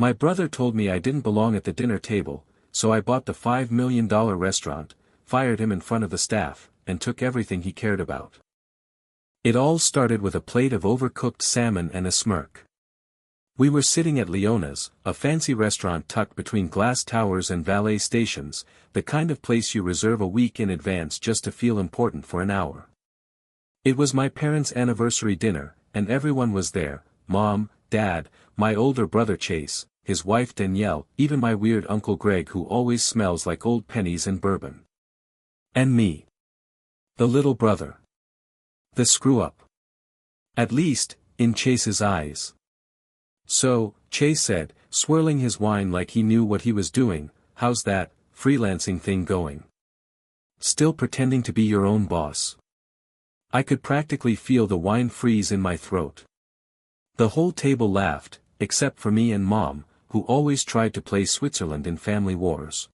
My brother told me I didn't belong at the dinner table, so I bought the $5 million restaurant, fired him in front of the staff, and took everything he cared about. It all started with a plate of overcooked salmon and a smirk. We were sitting at Leona's, a fancy restaurant tucked between glass towers and valet stations, the kind of place you reserve a week in advance just to feel important for an hour. It was my parents' anniversary dinner, and everyone was there: Mom, Dad, my older brother Chase, his wife Danielle, even my weird Uncle Greg who always smells like old pennies and bourbon. And me. The little brother. The screw-up. At least, in Chase's eyes. So, Chase said, swirling his wine like he knew what he was doing, "How's that freelancing thing going? Still pretending to be your own boss?" I could practically feel the wine freeze in my throat. The whole table laughed, except for me and Mom, who always tried to play Switzerland in family wars.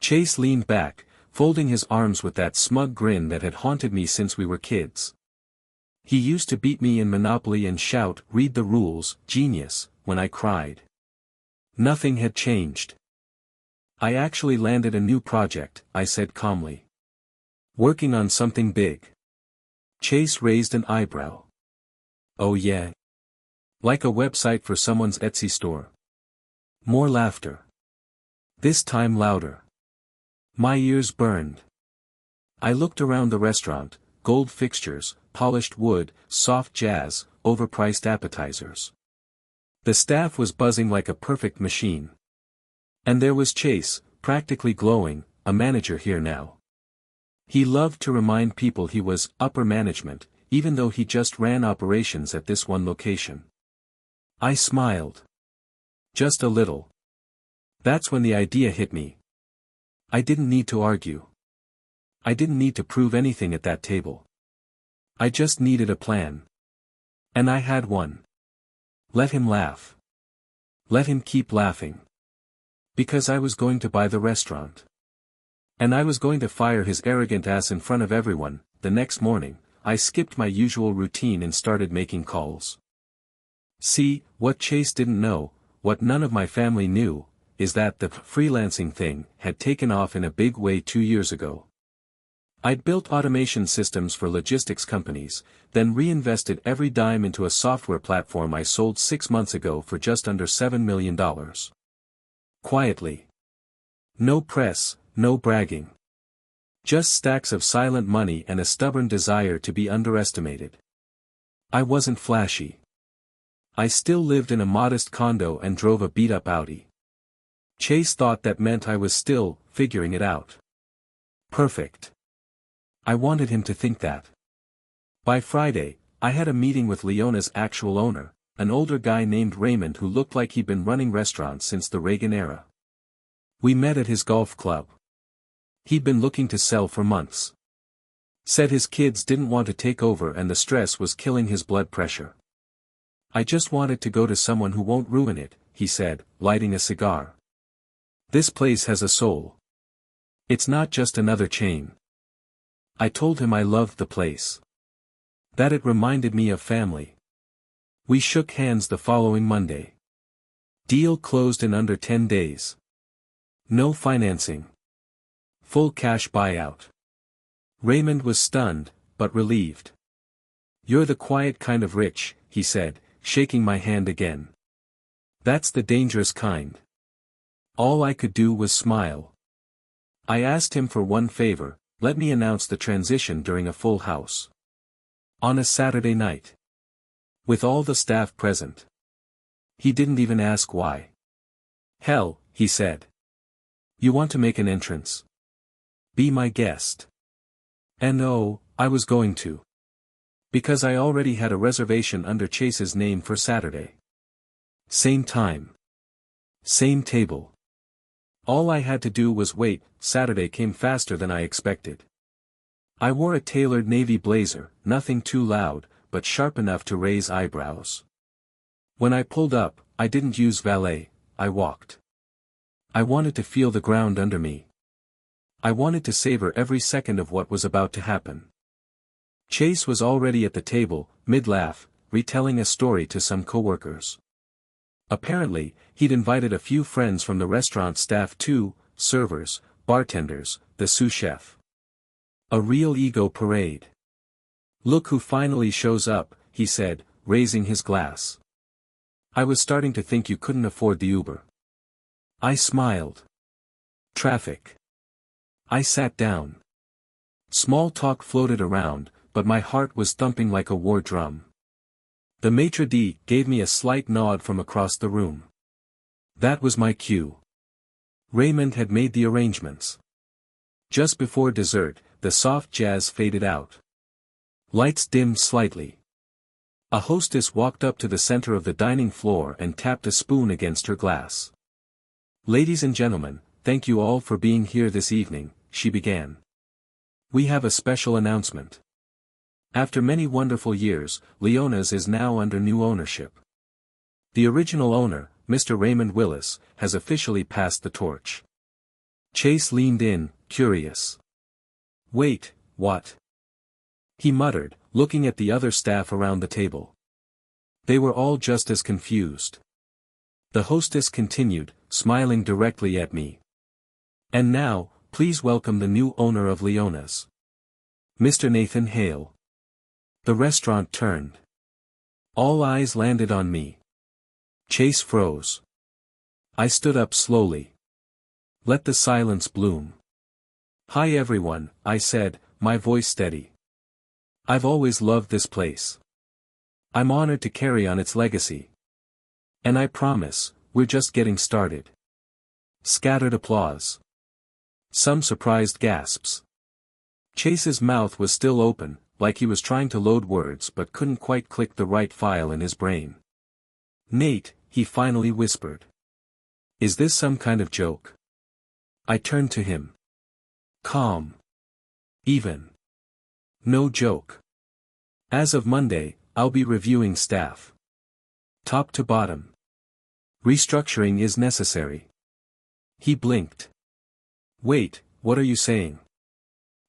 Chase leaned back, folding his arms with that smug grin that had haunted me since we were kids. He used to beat me in Monopoly and shout, "Read the rules, genius," when I cried. Nothing had changed. "I actually landed a new project," I said calmly. "Working on something big." Chase raised an eyebrow. "Oh yeah? Like a website for someone's Etsy store?" More laughter. This time louder. My ears burned. I looked around the restaurant: gold fixtures, polished wood, soft jazz, overpriced appetizers. The staff was buzzing like a perfect machine. And there was Chase, practically glowing, a manager here now. He loved to remind people he was upper management, even though he just ran operations at this one location. I smiled. Just a little. That's when the idea hit me. I didn't need to argue. I didn't need to prove anything at that table. I just needed a plan. And I had one. Let him laugh. Let him keep laughing. Because I was going to buy the restaurant. And I was going to fire his arrogant ass in front of everyone. The next morning, I skipped my usual routine and started making calls. See, what Chase didn't know, what none of my family knew, is that the freelancing thing had taken off in a big way 2 years ago. I'd built automation systems for logistics companies, then reinvested every dime into a software platform I sold 6 months ago for just under $7 million. Quietly. No press, no bragging. Just stacks of silent money and a stubborn desire to be underestimated. I wasn't flashy. I still lived in a modest condo and drove a beat-up Audi. Chase thought that meant I was still figuring it out. Perfect. I wanted him to think that. By Friday, I had a meeting with Leona's actual owner, an older guy named Raymond who looked like he'd been running restaurants since the Reagan era. We met at his golf club. He'd been looking to sell for months. Said his kids didn't want to take over and the stress was killing his blood pressure. "I just wanted to go to someone who won't ruin it," he said, lighting a cigar. "This place has a soul. It's not just another chain." I told him I loved the place. That it reminded me of family. We shook hands the following Monday. Deal closed in under 10 days. No financing. Full cash buyout. Raymond was stunned, but relieved. "You're the quiet kind of rich," he said, shaking my hand again. "That's the dangerous kind." All I could do was smile. I asked him for one favor: let me announce the transition during a full house. On a Saturday night. With all the staff present. He didn't even ask why. "Hell," he said. "You want to make an entrance? Be my guest." And oh, I was going to. Because I already had a reservation under Chase's name for Saturday. Same time. Same table. All I had to do was wait. Saturday came faster than I expected. I wore a tailored navy blazer, nothing too loud, but sharp enough to raise eyebrows. When I pulled up, I didn't use valet, I walked. I wanted to feel the ground under me. I wanted to savor every second of what was about to happen. Chase was already at the table, mid-laugh, retelling a story to some coworkers. Apparently, he'd invited a few friends from the restaurant staff too, servers, bartenders, the sous chef. A real ego parade. "Look who finally shows up," he said, raising his glass. "I was starting to think you couldn't afford the Uber." I smiled. Traffic. I sat down. Small talk floated around, but my heart was thumping like a war drum. The maitre d' gave me a slight nod from across the room. That was my cue. Raymond had made the arrangements. Just before dessert, the soft jazz faded out. Lights dimmed slightly. A hostess walked up to the center of the dining floor and tapped a spoon against her glass. "Ladies and gentlemen, thank you all for being here this evening," she began. "We have a special announcement. After many wonderful years, Leona's is now under new ownership. The original owner, Mr. Raymond Willis, has officially passed the torch." Chase leaned in, curious. "Wait, what?" he muttered, looking at the other staff around the table. They were all just as confused. The hostess continued, smiling directly at me. "And now, please welcome the new owner of Leona's. Mr. Nathan Hale." The restaurant turned. All eyes landed on me. Chase froze. I stood up slowly. Let the silence bloom. "Hi everyone," I said, my voice steady. "I've always loved this place. I'm honored to carry on its legacy. And I promise, we're just getting started." Scattered applause. Some surprised gasps. Chase's mouth was still open, like he was trying to load words but couldn't quite click the right file in his brain. "Nate," he finally whispered. "Is this some kind of joke?" I turned to him. "Calm. Even. No joke. As of Monday, I'll be reviewing staff. Top to bottom. Restructuring is necessary." He blinked. "Wait, what are you saying?"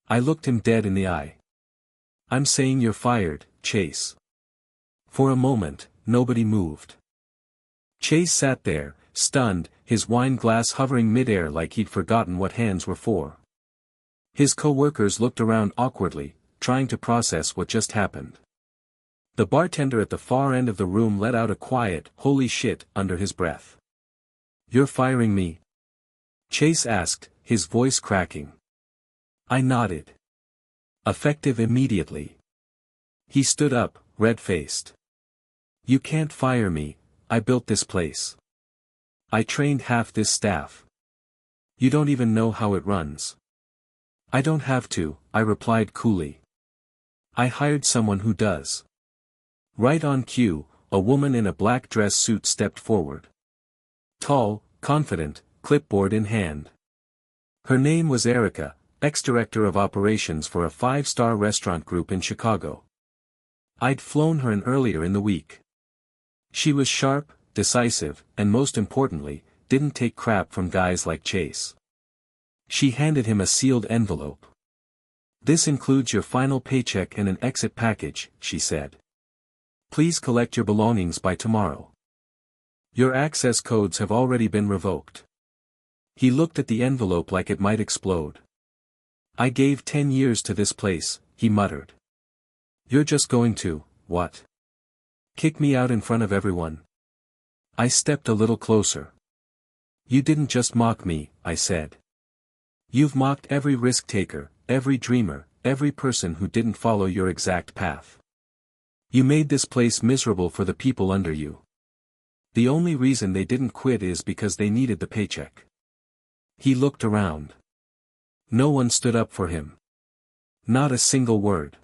I looked him dead in the eye. "I'm saying you're fired, Chase." For a moment, nobody moved. Chase sat there, stunned, his wine glass hovering midair like he'd forgotten what hands were for. His co-workers looked around awkwardly, trying to process what just happened. The bartender at the far end of the room let out a quiet, "Holy shit," under his breath. "You're firing me?" Chase asked, his voice cracking. I nodded. "Effective immediately." He stood up, red-faced. "You can't fire me, I built this place. I trained half this staff. You don't even know how it runs." "I don't have to," I replied coolly. "I hired someone who does." Right on cue, a woman in a black dress suit stepped forward. Tall, confident, clipboard in hand. Her name was Erica, ex-director of operations for a 5-star restaurant group in Chicago. I'd flown her in earlier in the week. She was sharp, decisive, and most importantly, didn't take crap from guys like Chase. She handed him a sealed envelope. "This includes your final paycheck and an exit package," she said. "Please collect your belongings by tomorrow. Your access codes have already been revoked." He looked at the envelope like it might explode. "I gave 10 years to this place," he muttered. "You're just going to, what? Kick me out in front of everyone?" I stepped a little closer. "You didn't just mock me," I said. "You've mocked every risk-taker, every dreamer, every person who didn't follow your exact path. You made this place miserable for the people under you. The only reason they didn't quit is because they needed the paycheck." He looked around. No one stood up for him. Not a single word.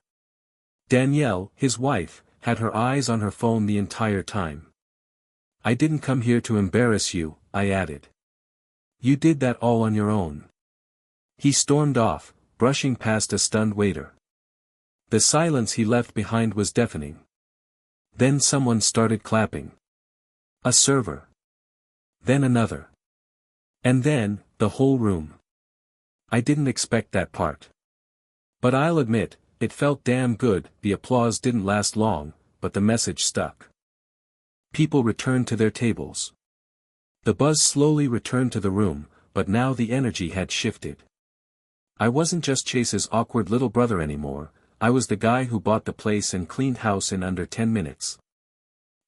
Danielle, his wife, had her eyes on her phone the entire time. "I didn't come here to embarrass you," I added. "You did that all on your own." He stormed off, brushing past a stunned waiter. The silence he left behind was deafening. Then someone started clapping. A server. Then another. And then, the whole room. I didn't expect that part. But I'll admit, it felt damn good. The applause didn't last long, but the message stuck. People returned to their tables. The buzz slowly returned to the room, but now the energy had shifted. I wasn't just Chase's awkward little brother anymore, I was the guy who bought the place and cleaned house in under 10 minutes.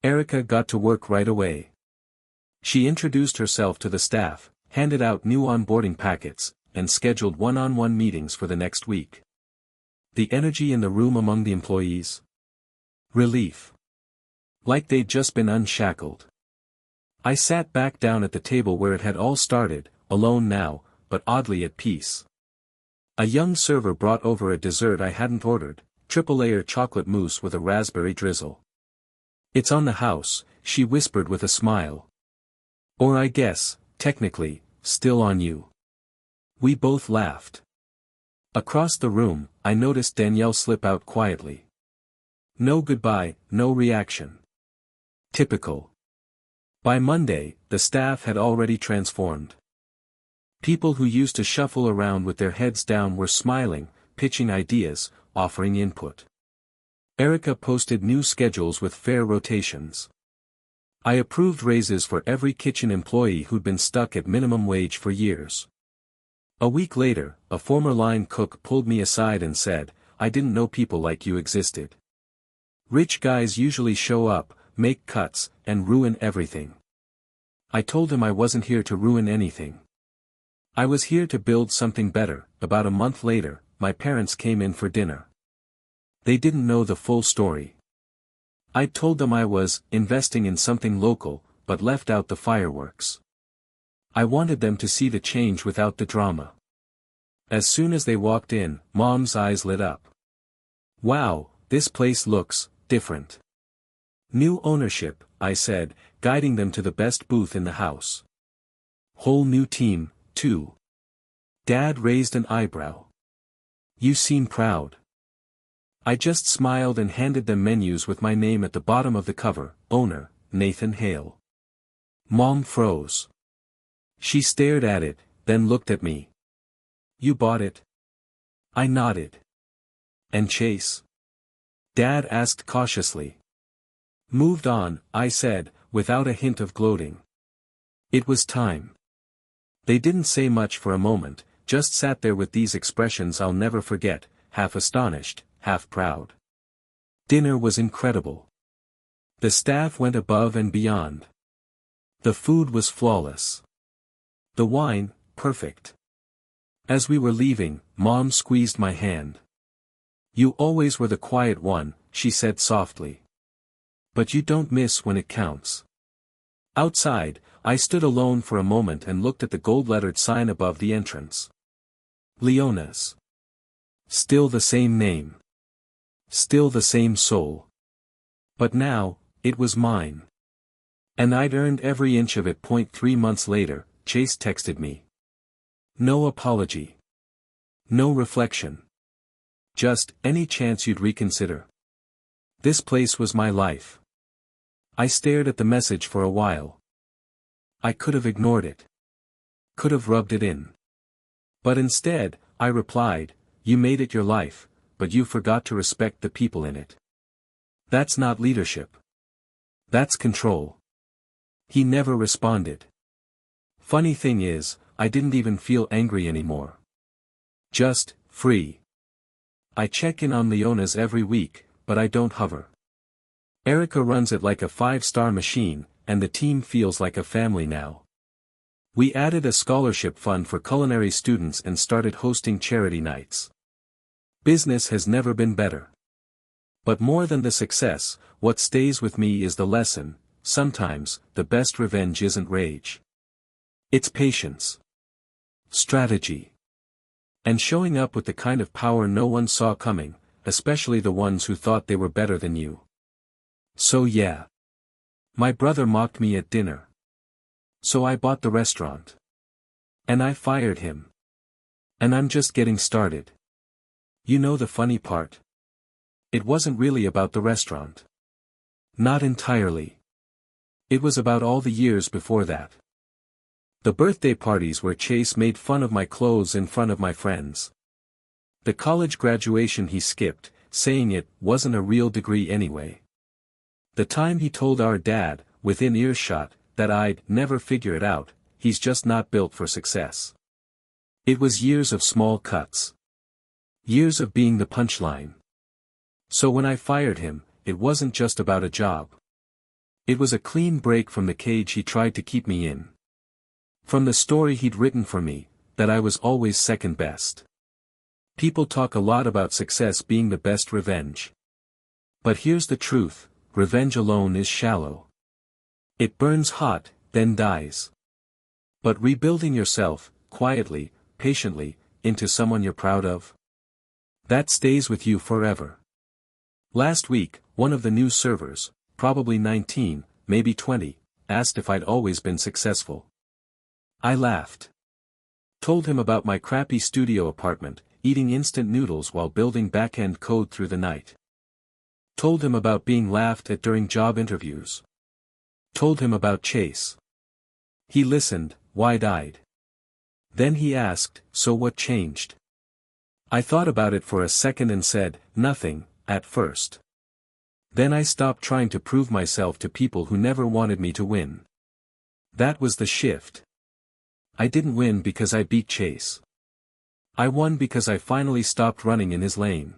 Erica got to work right away. She introduced herself to the staff, handed out new onboarding packets, and scheduled one-on-one meetings for the next week. The energy in the room among the employees? Relief. Like they'd just been unshackled. I sat back down at the table where it had all started, alone now, but oddly at peace. A young server brought over a dessert I hadn't ordered, triple-layer chocolate mousse with a raspberry drizzle. "It's on the house," she whispered with a smile. "Or I guess, technically, still on you." We both laughed. Across the room, I noticed Danielle slip out quietly. No goodbye, no reaction. Typical. By Monday, the staff had already transformed. People who used to shuffle around with their heads down were smiling, pitching ideas, offering input. Erica posted new schedules with fair rotations. I approved raises for every kitchen employee who'd been stuck at minimum wage for years. A week later, a former line cook pulled me aside and said, "I didn't know people like you existed. Rich guys usually show up, make cuts, and ruin everything." I told him I wasn't here to ruin anything. I was here to build something better. About a month later, my parents came in for dinner. They didn't know the full story. I told them I was investing in something local, but left out the fireworks. I wanted them to see the change without the drama. As soon as they walked in, Mom's eyes lit up. "Wow, this place looks different." "New ownership," I said, guiding them to the best booth in the house. "Whole new team, too." Dad raised an eyebrow. "You seem proud." I just smiled and handed them menus with my name at the bottom of the cover, owner, Nathan Hale. Mom froze. She stared at it, then looked at me. "You bought it?" I nodded. "And Chase?" Dad asked cautiously. "Moved on," I said, without a hint of gloating. It was time. They didn't say much for a moment, just sat there with these expressions I'll never forget, half astonished, half proud. Dinner was incredible. The staff went above and beyond. The food was flawless. The wine, perfect. As we were leaving, Mom squeezed my hand. "You always were the quiet one," she said softly. "But you don't miss when it counts." Outside, I stood alone for a moment and looked at the gold-lettered sign above the entrance. Leona's. Still the same name. Still the same soul. But now, it was mine. And I'd earned every inch of it. 3 months later, Chase texted me. No apology. No reflection. Just, "Any chance you'd reconsider?" This place was my life. I stared at the message for a while. I could have ignored it. Could have rubbed it in. But instead, I replied, "You made it your life, but you forgot to respect the people in it. That's not leadership. That's control." He never responded. Funny thing is, I didn't even feel angry anymore. Just, free. I check in on Leona's every week, but I don't hover. Erica runs it like a 5-star machine, and the team feels like a family now. We added a scholarship fund for culinary students and started hosting charity nights. Business has never been better. But more than the success, what stays with me is the lesson: sometimes, the best revenge isn't rage. It's patience. Strategy. And showing up with the kind of power no one saw coming, especially the ones who thought they were better than you. So yeah. My brother mocked me at dinner. So I bought the restaurant. And I fired him. And I'm just getting started. You know the funny part? It wasn't really about the restaurant. Not entirely. It was about all the years before that. The birthday parties where Chase made fun of my clothes in front of my friends. The college graduation he skipped, saying it wasn't a real degree anyway. The time he told our dad, within earshot, that I'd never figure it out, he's just not built for success. It was years of small cuts. Years of being the punchline. So when I fired him, it wasn't just about a job. It was a clean break from the cage he tried to keep me in. From the story he'd written for me, that I was always second best. People talk a lot about success being the best revenge. But here's the truth, revenge alone is shallow. It burns hot, then dies. But rebuilding yourself, quietly, patiently, into someone you're proud of? That stays with you forever. Last week, one of the new servers, probably 19, maybe 20, asked if I'd always been successful. I laughed. Told him about my crappy studio apartment, eating instant noodles while building back-end code through the night. Told him about being laughed at during job interviews. Told him about Chase. He listened, wide-eyed. Then he asked, so what changed? I thought about it for a second and said, nothing, at first. Then I stopped trying to prove myself to people who never wanted me to win. That was the shift. I didn't win because I beat Chase. I won because I finally stopped running in his lane.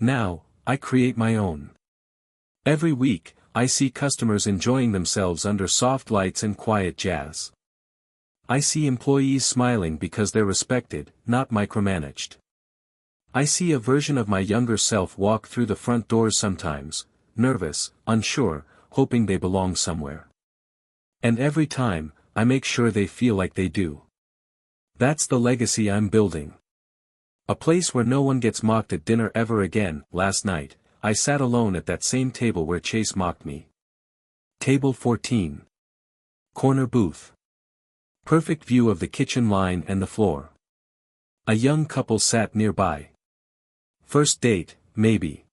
Now, I create my own. Every week, I see customers enjoying themselves under soft lights and quiet jazz. I see employees smiling because they're respected, not micromanaged. I see a version of my younger self walk through the front doors sometimes, nervous, unsure, hoping they belong somewhere. And every time, I make sure they feel like they do. That's the legacy I'm building. A place where no one gets mocked at dinner ever again. Last night, I sat alone at that same table where Chase mocked me. Table 14. Corner booth. Perfect view of the kitchen line and the floor. A young couple sat nearby. First date, maybe.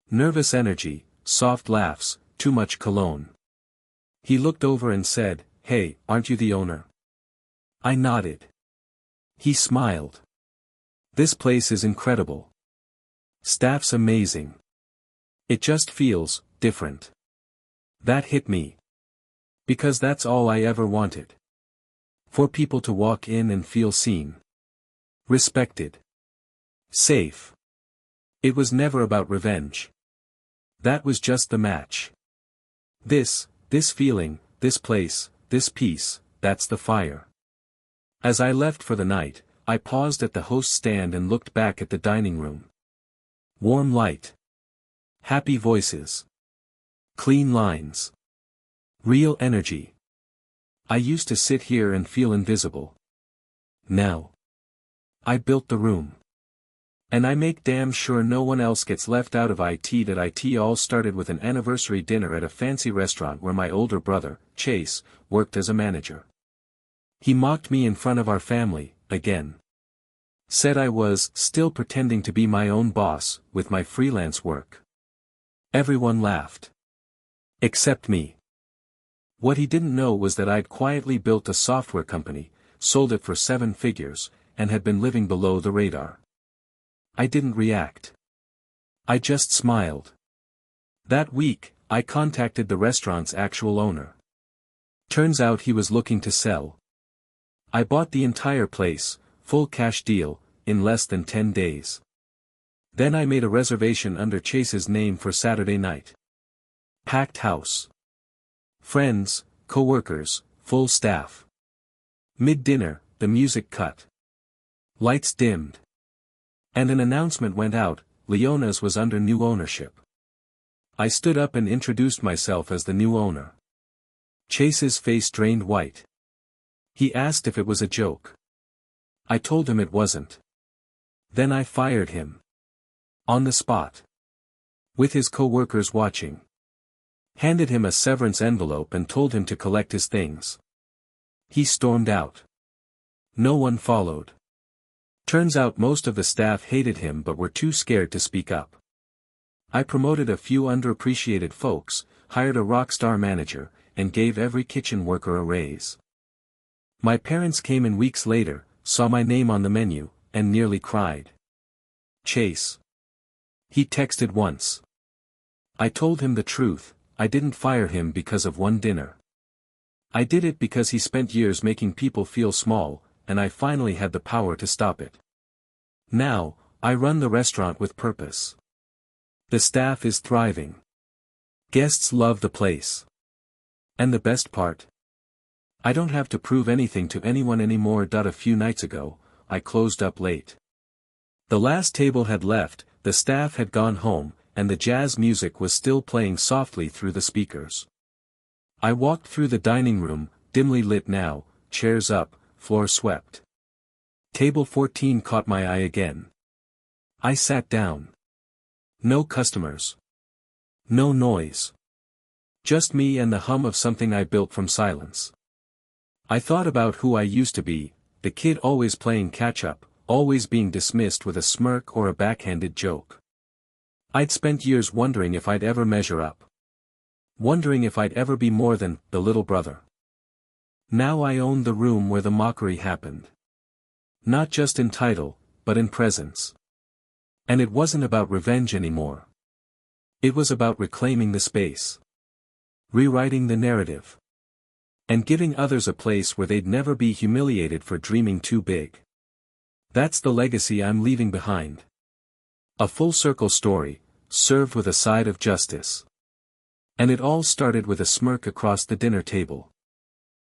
Nervous energy, soft laughs, too much cologne. He looked over and said, "Hey, aren't you the owner?" I nodded. He smiled. "This place is incredible. Staff's amazing. It just feels different." That hit me. Because that's all I ever wanted. For people to walk in and feel seen. Respected. Safe. It was never about revenge. That was just the match. This feeling, this place, this peace, that's the fire. As I left for the night, I paused at the host's stand and looked back at the dining room. Warm light. Happy voices. Clean lines. Real energy. I used to sit here and feel invisible. Now. I built the room. And I make damn sure no one else gets left out of IT. That IT all started with an anniversary dinner at a fancy restaurant where my older brother, Chase, worked as a manager. He mocked me in front of our family, again. Said I was still pretending to be my own boss, with my freelance work. Everyone laughed. Except me. What he didn't know was that I'd quietly built a software company, sold it for 7 figures, and had been living below the radar. I didn't react. I just smiled. That week, I contacted the restaurant's actual owner. Turns out he was looking to sell. I bought the entire place, full cash deal, in less than 10 days. Then I made a reservation under Chase's name for Saturday night. Packed house. Friends, co-workers, full staff. Mid-dinner, the music cut. Lights dimmed. And an announcement went out, Leona's was under new ownership. I stood up and introduced myself as the new owner. Chase's face drained white. He asked if it was a joke. I told him it wasn't. Then I fired him. On the spot. With his co-workers watching. Handed him a severance envelope and told him to collect his things. He stormed out. No one followed. Turns out most of the staff hated him but were too scared to speak up. I promoted a few underappreciated folks, hired a rock star manager, and gave every kitchen worker a raise. My parents came in weeks later, saw my name on the menu, and nearly cried. Chase. He texted once. I told him the truth, I didn't fire him because of one dinner. I did it because he spent years making people feel small, and I finally had the power to stop it. Now, I run the restaurant with purpose. The staff is thriving. Guests love the place. And the best part? I don't have to prove anything to anyone anymore. A few nights ago, I closed up late. The last table had left, the staff had gone home, and the jazz music was still playing softly through the speakers. I walked through the dining room, dimly lit now, chairs up, floor swept. Table 14 caught my eye again. I sat down. No customers. No noise. Just me and the hum of something I built from silence. I thought about who I used to be, the kid always playing catch-up, always being dismissed with a smirk or a backhanded joke. I'd spent years wondering if I'd ever measure up. Wondering if I'd ever be more than the little brother. Now I owned the room where the mockery happened. Not just in title, but in presence. And it wasn't about revenge anymore. It was about reclaiming the space. Rewriting the narrative. And giving others a place where they'd never be humiliated for dreaming too big. That's the legacy I'm leaving behind. A full circle story, served with a side of justice. And it all started with a smirk across the dinner table.